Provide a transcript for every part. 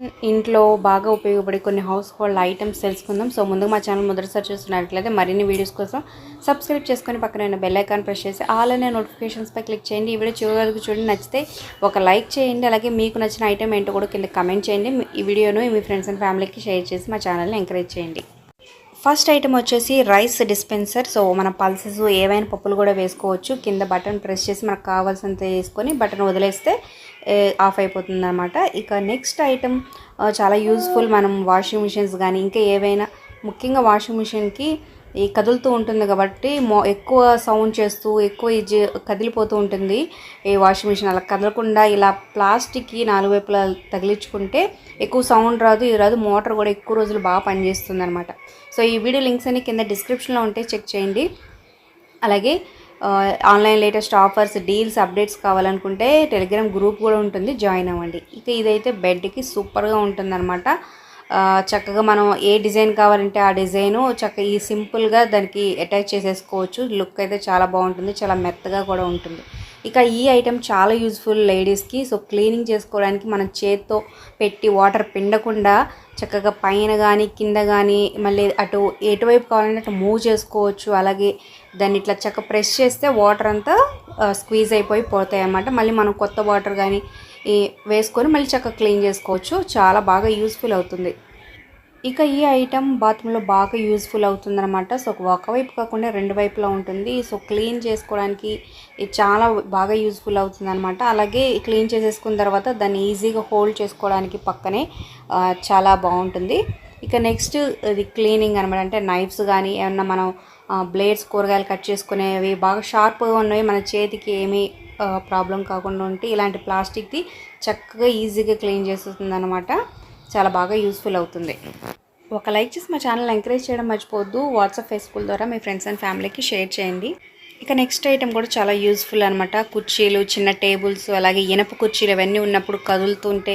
ఇంట్లో బాగా ఉపయోగపడే కొన్ని హౌస్ హోల్డ్ ఐటమ్స్ తెలుసుకుందాం. సో ముందుగా మా ఛానల్ మొదటిసారి చూస్తున్నట్లయితే మరిన్ని వీడియోస్ కోసం సబ్స్క్రైబ్ చేసుకొని పక్కన బెల్ ఐకాన్ ప్రెస్ చేసి ఆల్ అనే నోటిఫికేషన్స్పై క్లిక్ చేయండి. ఈ వీడియో చివరి వరకు చూడండి. నచ్చితే ఒక లైక్ చేయండి. అలాగే మీకు నచ్చిన ఐటమ్ ఏంటో కూడా కింద కమెంట్ చేయండి. ఈ వీడియోను మీ ఫ్రెండ్స్ అండ్ ఫ్యామిలీకి షేర్ చేసి మా ఛానల్ని ఎంకరేజ్ చేయండి. ఫస్ట్ ఐటమ్ వచ్చేసి రైస్ డిస్పెన్సర్. సో మన పల్సెస్ ఏవైనా పప్పులు కూడా వేసుకోవచ్చు. కింద బటన్ ప్రెస్ చేసి మనకు కావాల్సినంత వేసుకొని బటన్ వదిలేస్తే ఆఫ్ అయిపోతుంది అనమాట. ఇక నెక్స్ట్ ఐటమ్ చాలా యూజ్ఫుల్. మనం వాషింగ్ మిషన్స్ కానీ ఇంకా ఏవైనా, ముఖ్యంగా వాషింగ్ మిషన్కి ఈ కదులుతూ ఉంటుంది కాబట్టి ఎక్కువ సౌండ్ చేస్తూ ఎక్కువ కదిలిపోతూ ఉంటుంది ఈ వాషింగ్ మిషన్. అలా కదలకుండా ఇలా ప్లాస్టిక్కి 4 వైపులా తగిలించుకుంటే ఎక్కువ సౌండ్ రాదు, ఇది రాదు, మోటార్ కూడా ఎక్కువ రోజులు బాగా పనిచేస్తుంది అనమాట. సో ఈ వీడియో లింక్స్ అన్ని కింద డిస్క్రిప్షన్లో ఉంటే చెక్ చేయండి. అలాగే online latest offers, deals, updates కావాలనుకుంటే టెలిగ్రామ్ గ్రూప్ కూడా ఉంటుంది, జాయిన్ అవ్వండి. ఇక ఇదైతే బెడ్కి సూపర్గా ఉంటుందన్నమాట. చక్కగా మనం ఏ డిజైన్ కావాలంటే ఆ డిజైను చక్కగా ఈ సింపుల్గా దానికి అటాచ్ చేసేసుకోవచ్చు. లుక్ అయితే చాలా బాగుంటుంది, చాలా మెత్తగా కూడా ఉంటుంది. ఇక ఈ ఐటెం చాలా యూజ్ఫుల్ లేడీస్కి. సో క్లీనింగ్ చేసుకోవడానికి మనం చేత్తో పెట్టి వాటర్ పిండకుండా చక్కగా పైన కానీ కింద కానీ మళ్ళీ అటు ఎటువైపు కావాలంటే అటు మూవ్ చేసుకోవచ్చు. అలాగే దాన్ని ఇట్లా చక్కగా ప్రెస్ చేస్తే వాటర్ అంతా స్క్వీజ్ అయిపోయి పోతాయి అన్నమాట. మళ్ళీ మనం కొత్త వాటర్ కానీ వేసుకొని మళ్ళీ చక్కగా క్లీన్ చేసుకోవచ్చు. చాలా బాగా యూజ్ఫుల్ అవుతుంది. ఇక ఈ ఐటమ్ బాత్రూంలో బాగా యూజ్ఫుల్ అవుతుందన్నమాట. సో ఒకవైపు కాకుండా 2 వైపులా ఉంటుంది. సో క్లీన్ చేసుకోవడానికి ఇది చాలా బాగా యూజ్ఫుల్ అవుతుందన్నమాట. అలాగే క్లీన్ చేసేసుకున్న తర్వాత దాన్ని ఈజీగా హోల్డ్ చేసుకోవడానికి పక్కనే చాలా బాగుంటుంది. ఇక నెక్స్ట్ ఇది క్లీనింగ్ అనమాట. అంటే నైఫ్స్ కానీ ఏమన్నా మనం బ్లేడ్స్, కూరగాయలు కట్ చేసుకునేవి బాగా షార్ప్గా ఉన్నవి మన చేతికి ఏమీ ప్రాబ్లం కాకుండా ఉంటే ఇలాంటి ప్లాస్టిక్ది చక్కగా ఈజీగా క్లీన్ చేస్తుంది అనమాట. చాలా బాగా యూస్ఫుల్ అవుతుంది. ఒక లైక్ చేసి మా ఛానల్ ఎంకరేజ్ చేయడం మర్చిపోవద్దు. వాట్సాప్, ఫేస్బుక్ ద్వారా మీ ఫ్రెండ్స్ అండ్ ఫ్యామిలీకి షేర్ చేయండి. ఇక నెక్స్ట్ ఐటమ్ కూడా చాలా యూస్ఫుల్ అనమాట. కుర్చీలు, చిన్న టేబుల్స్, అలాగే ఇనప కుర్చీలు ఇవన్నీ ఉన్నప్పుడు కదులుతుంటే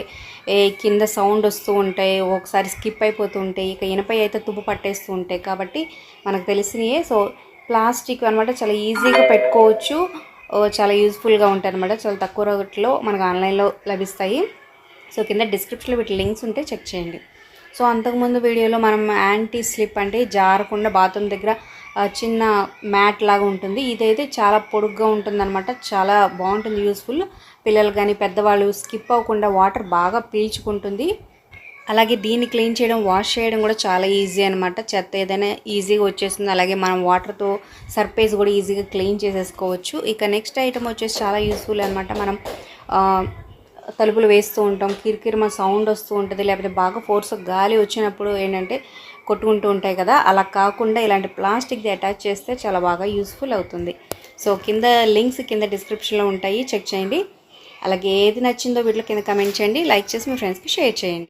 కింద సౌండ్ వస్తూ ఉంటాయి, ఒకసారి స్కిప్ అయిపోతూ ఉంటాయి. ఇక ఇనపై అయితే తుప్పు పట్టేస్తూ ఉంటాయి కాబట్టి మనకు తెలిసినయే. సో ప్లాస్టిక్ అనమాట, చాలా ఈజీగా పెట్టుకోవచ్చు, చాలా యూస్ఫుల్గా ఉంటాయి అనమాట. చాలా తక్కువ రేట్లో మనకు ఆన్లైన్లో లభిస్తాయి. సో కింద డిస్క్రిప్షన్లో వీటి లింక్స్ ఉంటే చెక్ చేయండి. సో అంతకుముందు వీడియోలో మనం యాంటీ స్లిప్ అంటే జారకుండా బాత్రూమ్ దగ్గర చిన్న మ్యాట్ లాగా ఉంటుంది. ఇదైతే చాలా పొడుగ్గా ఉంటుందన్నమాట. చాలా బాగుంటుంది, యూస్ఫుల్. పిల్లలు కానీ పెద్దవాళ్ళు స్కిప్ అవ్వకుండా వాటర్ బాగా పీల్చుకుంటుంది. అలాగే దీన్ని క్లీన్ చేయడం, వాష్ చేయడం కూడా చాలా ఈజీ అనమాట. చెత్త ఏదైనా ఈజీగా వచ్చేస్తుంది. అలాగే మనం వాటర్తో సర్ఫేస్ కూడా ఈజీగా క్లీన్ చేసేసుకోవచ్చు. ఇక నెక్స్ట్ ఐటమ్ వచ్చేసి చాలా యూస్ఫుల్ అనమాట. మనం తలుపులు వేస్తూ ఉంటాం, కిరికిరిమ సౌండ్ వస్తూ ఉంటుంది, లేకపోతే బాగా ఫోర్స్ గాలి వచ్చినప్పుడు ఏంటంటే కొట్టుకుంటూ ఉంటాయి కదా, అలా కాకుండా ఇలాంటి ప్లాస్టిక్ది అటాచ్ చేస్తే చాలా బాగా యూస్ఫుల్ అవుతుంది. సో కింద లింక్స్ కింద డిస్క్రిప్షన్లో ఉంటాయి, చెక్ చేయండి. అలాగే ఏది నచ్చిందో వీటిలో కింద కమెంట్ చేయండి, లైక్ చేసి మీ ఫ్రెండ్స్కి షేర్ చేయండి.